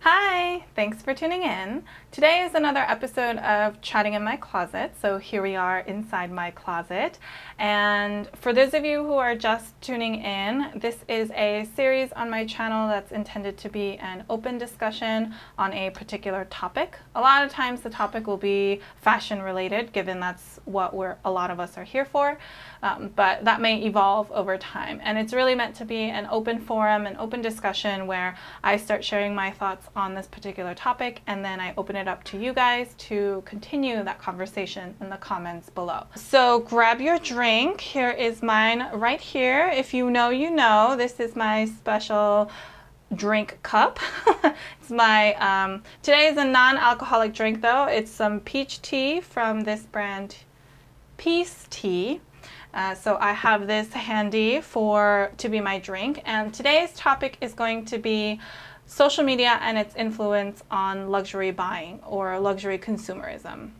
Hi, thanks for tuning in. Today is another episode of Chatting in My Closet. So here we are inside my closet. And for those of you who are just tuning in, this is a series on my channel that's intended to be an open discussion on a particular topic. A lot of times the topic will be fashion related, given that's what a lot of us are here for. But that may evolve over time. And it's really meant to be an open forum, an open discussion where I start sharing my thoughts on this particular topic, and then I open it up to you guys to continue that conversation in the comments below. So grab your drink. Here is mine right here. If you know, you know. This is my special drink cup. It's my, today is a non-alcoholic drink though. It's some peach tea from this brand, Peace Tea. So I have this handy to be my drink, and today's topic is going to be social media and its influence on luxury buying or luxury consumerism.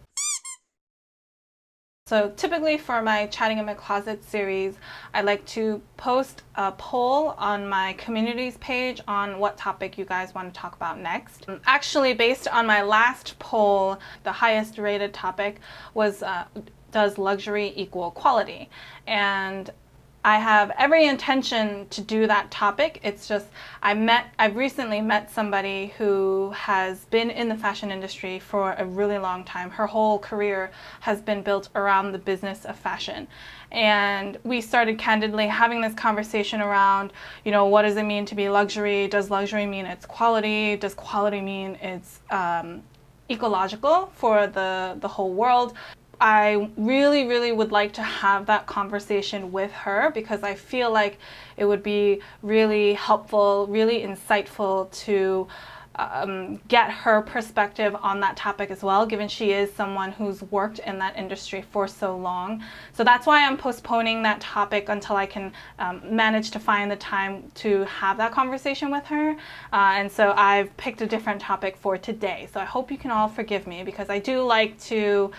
So typically for my Chatting in My Closet series, I like to post a poll on my communities page on what topic you guys want to talk about next. Actually, based on my last poll, the highest rated topic was does luxury equal quality? And I have every intention to do that topic. It's just I've recently met somebody who has been in the fashion industry for a really long time. Her whole career has been built around the business of fashion. And we started candidly having this conversation around, what does it mean to be luxury? Does luxury mean it's quality? Does quality mean it's ecological for the whole world? I really, really would like to have that conversation with her because I feel like it would be really helpful, really insightful to get her perspective on that topic as well, given she is someone who's worked in that industry for so long. So that's why I'm postponing that topic until I can manage to find the time to have that conversation with her. And so I've picked a different topic for today. So I hope you can all forgive me because I do like to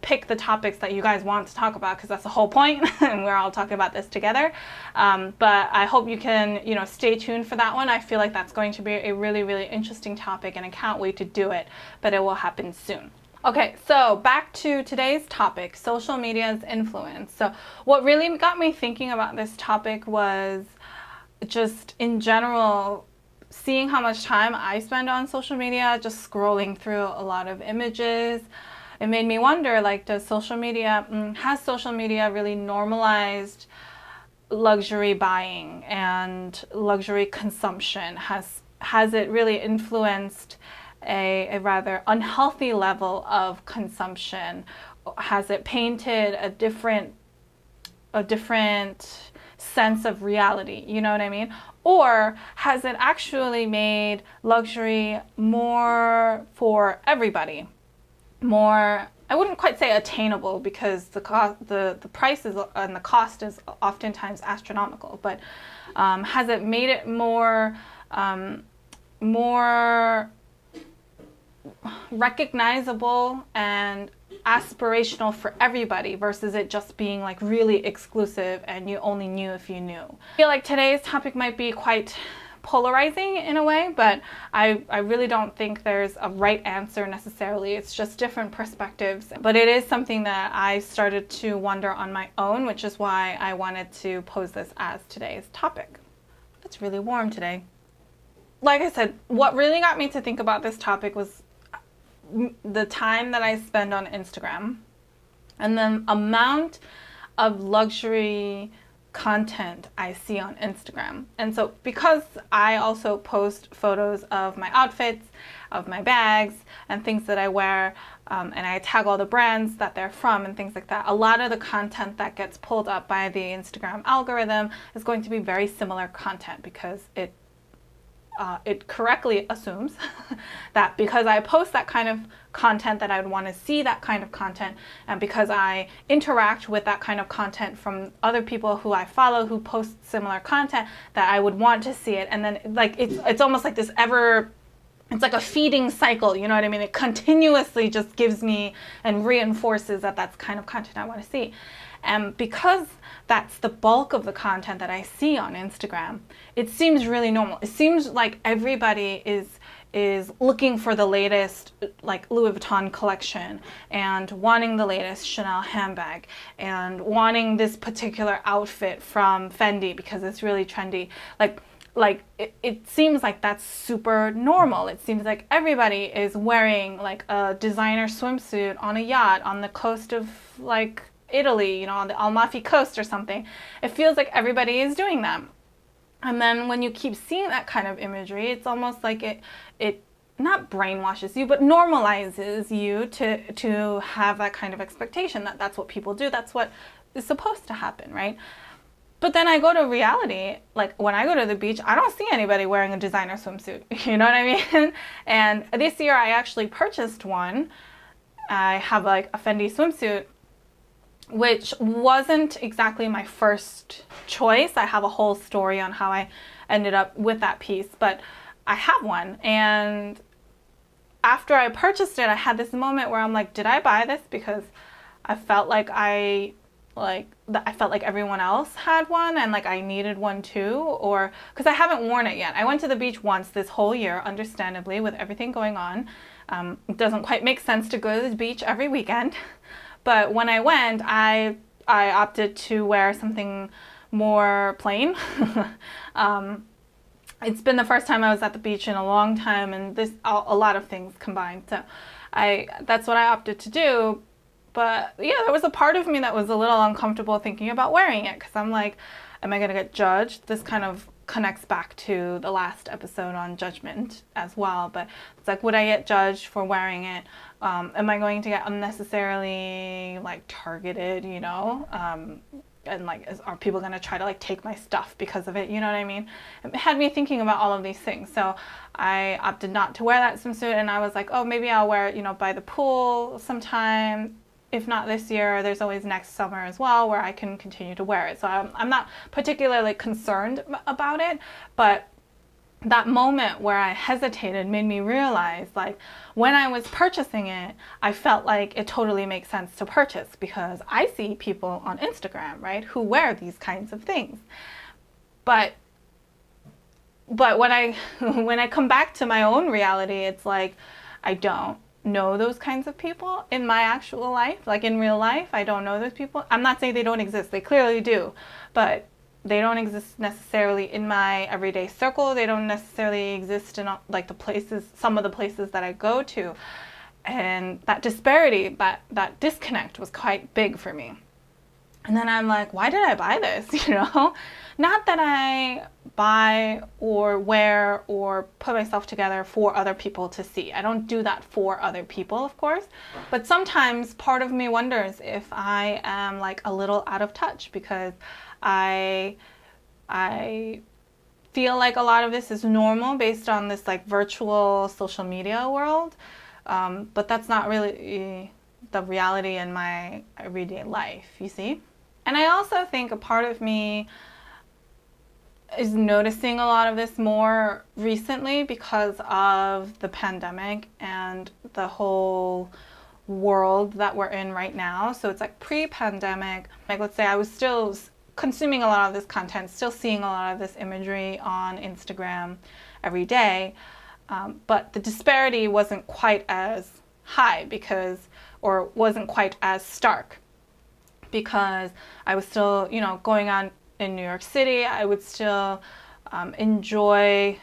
pick the topics that you guys want to talk about because that's the whole point and we're all talking about this together. But I hope you can, stay tuned for that one. I feel like that's going to be a really, really interesting topic and I can't wait to do it, but it will happen soon. Okay, so back to today's topic, social media's influence. So what really got me thinking about this topic was just in general, seeing how much time I spend on social media, just scrolling through a lot of images. It made me wonder, has social media really normalized luxury buying and luxury consumption? Has it really influenced a rather unhealthy level of consumption? Has it painted a different sense of reality? You know what I mean? Or has it actually made luxury more for everybody? More, I wouldn't quite say attainable because the price and the cost is oftentimes astronomical, but has it made it more recognizable and aspirational for everybody versus it just being really exclusive and you only knew if you knew? I feel like today's topic might be quite polarizing in a way, but I really don't think there's a right answer necessarily. It's just different perspectives. But it is something that I started to wonder on my own, which is why I wanted to pose this as today's topic. It's really warm today. Like I said, what really got me to think about this topic was the time that I spend on Instagram and the amount of luxury content I see on Instagram. And so because I also post photos of my outfits, of my bags, and things that I wear, and I tag all the brands that they're from and things like that, a lot of the content that gets pulled up by the Instagram algorithm is going to be very similar content because it correctly assumes that because I post that kind of content that I would want to see that kind of content, and because I interact with that kind of content from other people who I follow who post similar content, that I would want to see it. And then it's almost like this it's like a feeding cycle, you know what I mean? It continuously just gives me and reinforces that that's kind of content I want to see. And because that's the bulk of the content that I see on Instagram, it seems really normal. It seems like everybody is looking for the latest like Louis Vuitton collection and wanting the latest Chanel handbag and wanting this particular outfit from Fendi because it's really trendy. It seems like that's super normal. It seems like everybody is wearing like a designer swimsuit on a yacht on the coast of like Italy, on the Amalfi Coast or something. It feels like everybody is doing that. And then when you keep seeing that kind of imagery, it's almost like it not brainwashes you, but normalizes you to have that kind of expectation that that's what people do. That's what is supposed to happen, right? But then I go to reality, like when I go to the beach, I don't see anybody wearing a designer swimsuit. You know what I mean? And this year I actually purchased one. I have like a Fendi swimsuit, which wasn't exactly my first choice. I have a whole story on how I ended up with that piece, but I have one. And after I purchased it, I had this moment where I'm like, did I buy this because I felt like I felt like everyone else had one and like I needed one too, or because I haven't worn it yet. I went to the beach once this whole year, understandably, with everything going on. It doesn't quite make sense to go to the beach every weekend. But when I went, I opted to wear something more plain. It's been the first time I was at the beach in a long time, and a lot of things combined. So that's what I opted to do. But yeah, there was a part of me that was a little uncomfortable thinking about wearing it because I'm like, am I going to get judged? This kind of connects back to the last episode on judgment as well. But it's like, would I get judged for wearing it? Am I going to get unnecessarily like targeted, and like, are people going to try to like take my stuff because of it? You know what I mean? It had me thinking about all of these things. So I opted not to wear that swimsuit, and I was like, oh, maybe I'll wear it, by the pool sometime. If not this year, there's always next summer as well where I can continue to wear it. So I'm not particularly concerned about it, but that moment where I hesitated made me realize, like, when I was purchasing it, I felt like it totally makes sense to purchase because I see people on Instagram, right, who wear these kinds of things. But when I come back to my own reality, it's like I don't know those kinds of people in my actual life. Like in real life, I don't know those people. I'm not saying they don't exist. They clearly do, but they don't exist necessarily in my everyday circle. They don't necessarily exist in like some of the places that I go to. And that disparity, that disconnect was quite big for me. And then I'm like, why did I buy this? Not that I buy or wear or put myself together for other people to see. I don't do that for other people, of course. But sometimes part of me wonders if I am like a little out of touch because I feel like a lot of this is normal based on this like virtual social media world. But that's not really the reality in my everyday life, you see? And I also think a part of me is noticing a lot of this more recently because of the pandemic and the whole world that we're in right now. So it's like pre-pandemic, like let's say I was still consuming a lot of this content, still seeing a lot of this imagery on Instagram every day, but the disparity wasn't quite as high or wasn't quite as stark because I was still, going on in New York City. I would still enjoy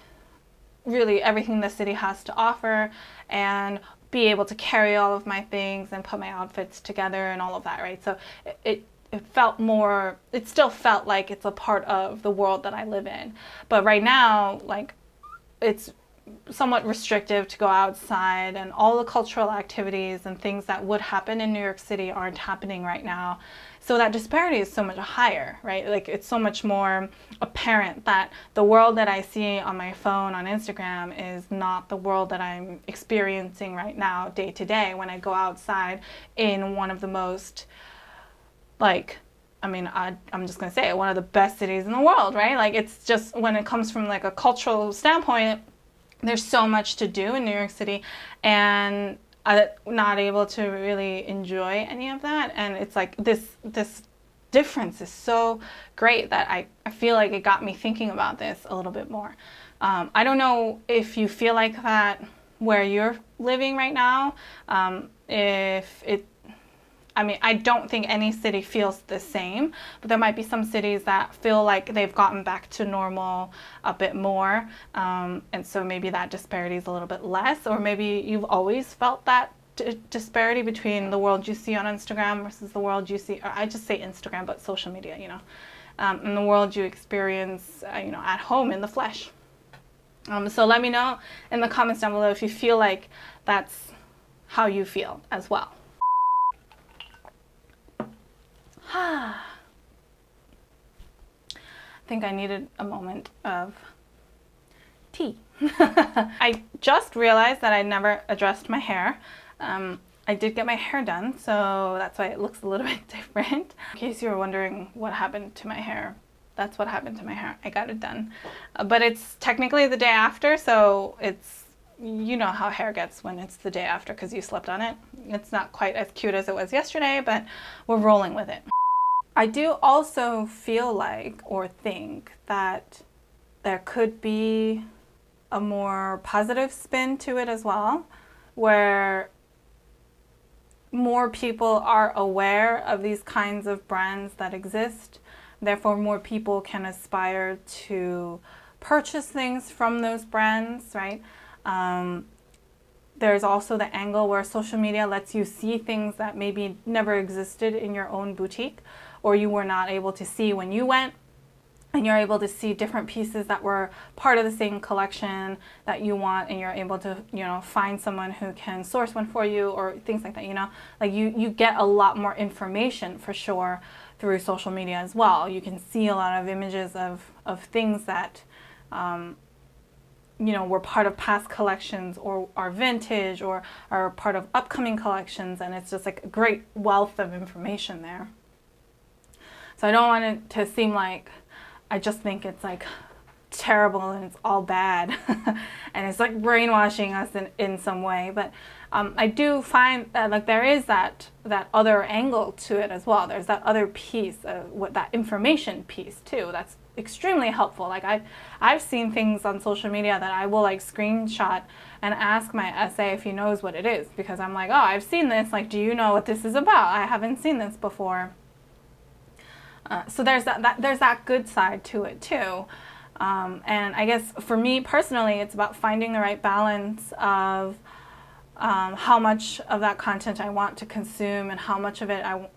really everything the city has to offer and be able to carry all of my things and put my outfits together and all of that, right? So it still felt like it's a part of the world that I live in. But right now, like, it's somewhat restrictive to go outside, and all the cultural activities and things that would happen in New York City aren't happening right now. So that disparity is so much higher, right? Like, it's so much more apparent that the world that I see on my phone, on Instagram, is not the world that I'm experiencing right now, day to day, when I go outside in one of the most, I'm just going to say it, one of the best cities in the world, right? Like, it's just, when it comes from like a cultural standpoint, there's so much to do in New York City, and I'm not able to really enjoy any of that. And it's like this difference is so great that I feel like it got me thinking about this a little bit more. I don't know if you feel like that where you're living right now. If it I mean, I don't think any city feels the same, but there might be some cities that feel like they've gotten back to normal a bit more. And so maybe that disparity is a little bit less, or maybe you've always felt that disparity between the world you see on Instagram versus the world you see, or I just say Instagram, but social media, and the world you experience, at home in the flesh. So let me know in the comments down below if you feel like that's how you feel as well. I think I needed a moment of tea. I just realized that I never addressed my hair. I did get my hair done, so that's why it looks a little bit different. In case you were wondering what happened to my hair, that's what happened to my hair. I got it done. But it's technically the day after, so it's, you know how hair gets when it's the day after because you slept on it. It's not quite as cute as it was yesterday, but we're rolling with it. I do also feel like or think that there could be a more positive spin to it as well, where more people are aware of these kinds of brands that exist. Therefore, more people can aspire to purchase things from those brands, right? There's also the angle where social media lets you see things that maybe never existed in your own boutique, or you were not able to see when you went, and you're able to see different pieces that were part of the same collection that you want, and you're able to, find someone who can source one for you, or things like that, like you get a lot more information for sure through social media as well. You can see a lot of images of things that were part of past collections or are vintage or are part of upcoming collections, and it's just like a great wealth of information there. So I don't want it to seem like I just think it's like terrible and it's all bad and it's like brainwashing us in some way, but I do find that like there is that other angle to it as well. There's that other piece, that information piece too, that's extremely helpful. Like I've seen things on social media that I will like screenshot and ask my SA if he knows what it is, because I'm like, oh, I've seen this, like, do you know what this is about? I haven't seen this before. So there's that good side to it too. And I guess for me personally, it's about finding the right balance of how much of that content I want to consume and how much of it I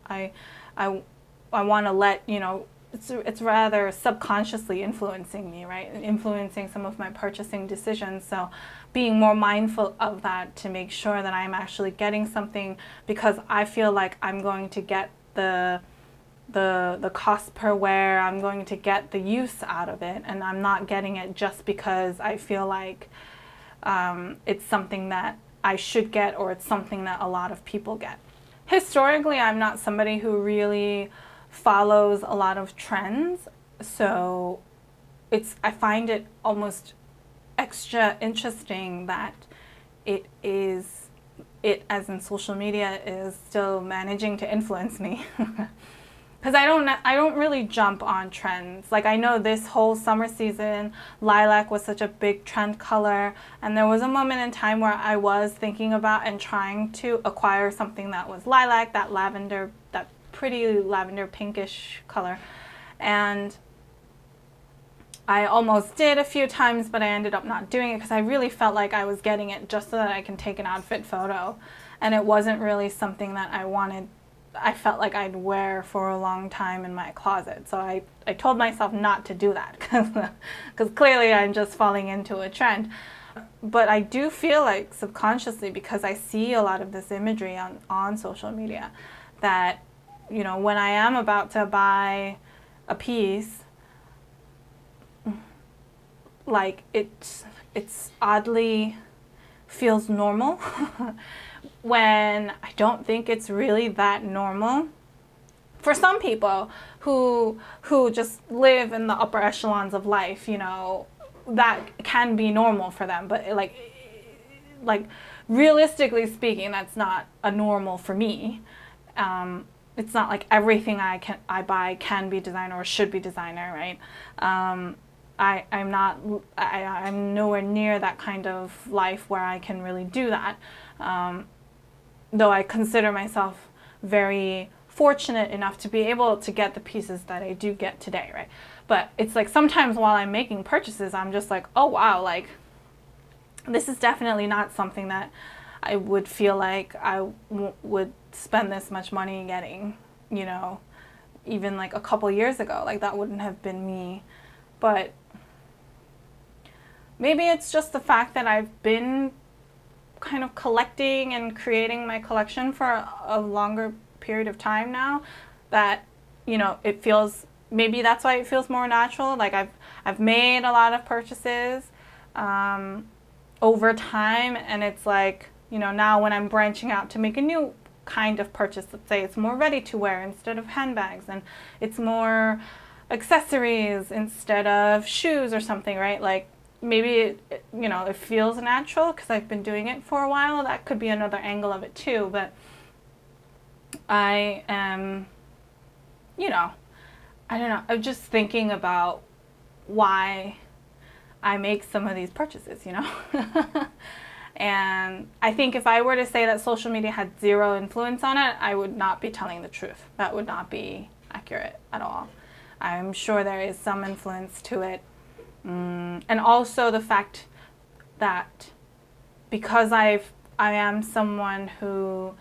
want to let, it's rather subconsciously influencing me, right? Influencing some of my purchasing decisions. So being more mindful of that to make sure that I'm actually getting something because I feel like I'm going to get the cost per wear, I'm going to get the use out of it, and I'm not getting it just because I feel like it's something that I should get or it's something that a lot of people get. Historically, I'm not somebody who really follows a lot of trends, so I find it almost extra interesting that it as in social media is still managing to influence me. Because I don't really jump on trends. Like I know this whole summer season, lilac was such a big trend color, and there was a moment in time where I was thinking about and trying to acquire something that was lilac, that lavender, that pretty lavender pinkish color, and I almost did a few times, but I ended up not doing it because I really felt like I was getting it just so that I can take an outfit photo, and it wasn't really something that I felt like I'd wear for a long time in my closet. So I told myself not to do that because clearly I'm just falling into a trend. But I do feel like subconsciously, because I see a lot of this imagery on social media, that when I am about to buy a piece, like it's oddly feels normal when I don't think it's really that normal. For some people who just live in the upper echelons of life, that can be normal for them, but like realistically speaking, that's not a normal for me. It's not like everything I buy can be designer or should be designer, right? I'm nowhere near that kind of life where I can really do that. Though I consider myself very fortunate enough to be able to get the pieces that I do get today, right? But it's like sometimes while I'm making purchases, I'm just like, oh wow, like this is definitely not something that I would feel like I would spend this much money getting, you know, even like a couple years ago. Like that wouldn't have been me. But maybe it's just the fact that I've been kind of collecting and creating my collection for a longer period of time now, that, you know, it feels, maybe that's why it feels more natural. Like I've made a lot of purchases over time, and it's like, you know, now when I'm branching out to make a new kind of purchase, let's say it's more ready to wear instead of handbags, and it's more accessories instead of shoes or something, right? Like maybe it, you know, it feels natural because I've been doing it for a while. That could be another angle of it too. But I am, you know, I don't know, I'm just thinking about why I make some of these purchases, you know. And I think if I were to say that social media had zero influence on it, I would not be telling the truth. That would not be accurate at all. I'm sure there is some influence to it. And also the fact that because I am someone who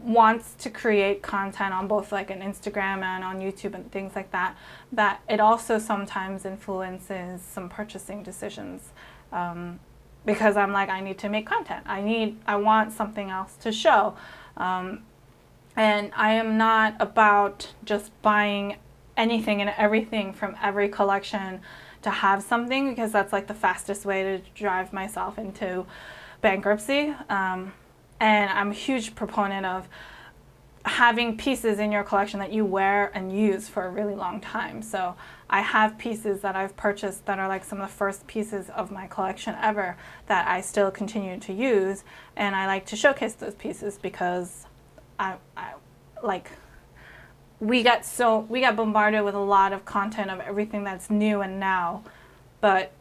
wants to create content on both like an Instagram and on YouTube and things like that, that it also sometimes influences some purchasing decisions. Because I'm like, I need to make content. I want something else to show. And I am not about just buying anything and everything from every collection to have something, because that's like the fastest way to drive myself into bankruptcy. And I'm a huge proponent of having pieces in your collection that you wear and use for a really long time. So I have pieces that I've purchased that are like some of the first pieces of my collection ever that I still continue to use, and I like to showcase those pieces because I like, we got bombarded with a lot of content of everything that's new and now, but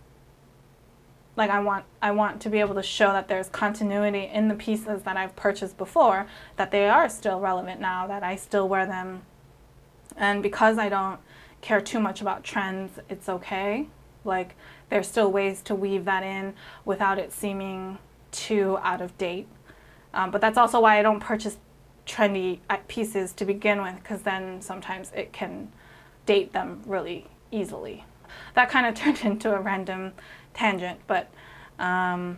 like I want to be able to show that there's continuity in the pieces that I've purchased before, that they are still relevant now, that I still wear them. And because I don't care too much about trends, it's okay. Like there's still ways to weave that in without it seeming too out of date. But that's also why I don't purchase trendy pieces to begin with, because then sometimes it can date them really easily. That kind of turned into a random tangent, but yeah,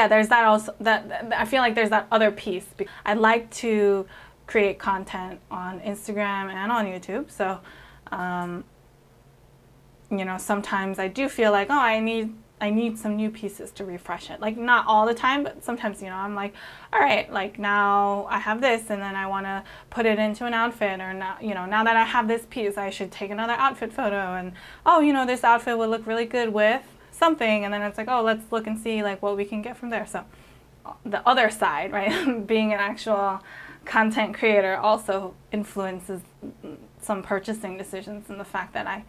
there's that also, that I feel like there's that other piece. I like to create content on Instagram and on YouTube, so you know, sometimes I do feel like, oh, I need some new pieces to refresh it. Like not all the time, but sometimes, you know, I'm like, all right, like now I have this and then I want to put it into an outfit, or now, you know, now that I have this piece, I should take another outfit photo, and oh, you know, this outfit would look really good with something, and then it's like, oh, let's look and see like what we can get from there. So the other side, right, being an actual content creator also influences some purchasing decisions, and the fact that I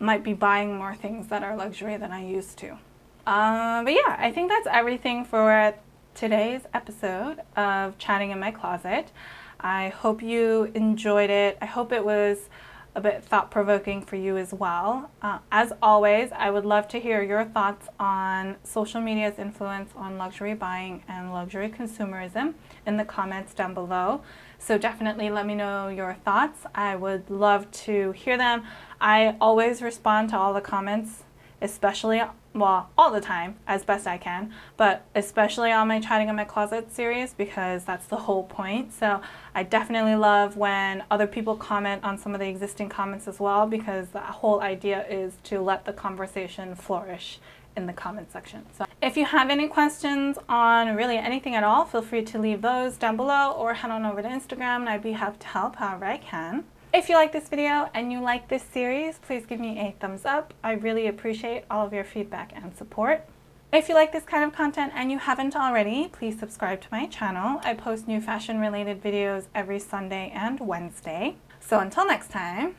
might be buying more things that are luxury than I used to. But yeah, I think that's everything for today's episode of Chatting in My Closet. I hope you enjoyed it. I hope it was a bit thought-provoking for you as well. As always, I would love to hear your thoughts on social media's influence on luxury buying and luxury consumerism in the comments down below. So definitely let me know your thoughts. I would love to hear them. I always respond to all the comments, especially, well, all the time as best I can, but especially on my Chatting in My Closet series, because that's the whole point. So I definitely love when other people comment on some of the existing comments as well, because the whole idea is to let the conversation flourish in the comment section. So if you have any questions on really anything at all, feel free to leave those down below, or head on over to Instagram and I'd be happy to help however I can. If you like this video and you like this series, please give me a thumbs up. I really appreciate all of your feedback and support. If you like this kind of content and you haven't already, please subscribe to my channel. I post new fashion related videos every Sunday and Wednesday. So until next time,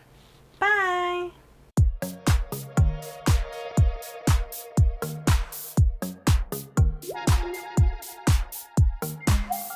bye!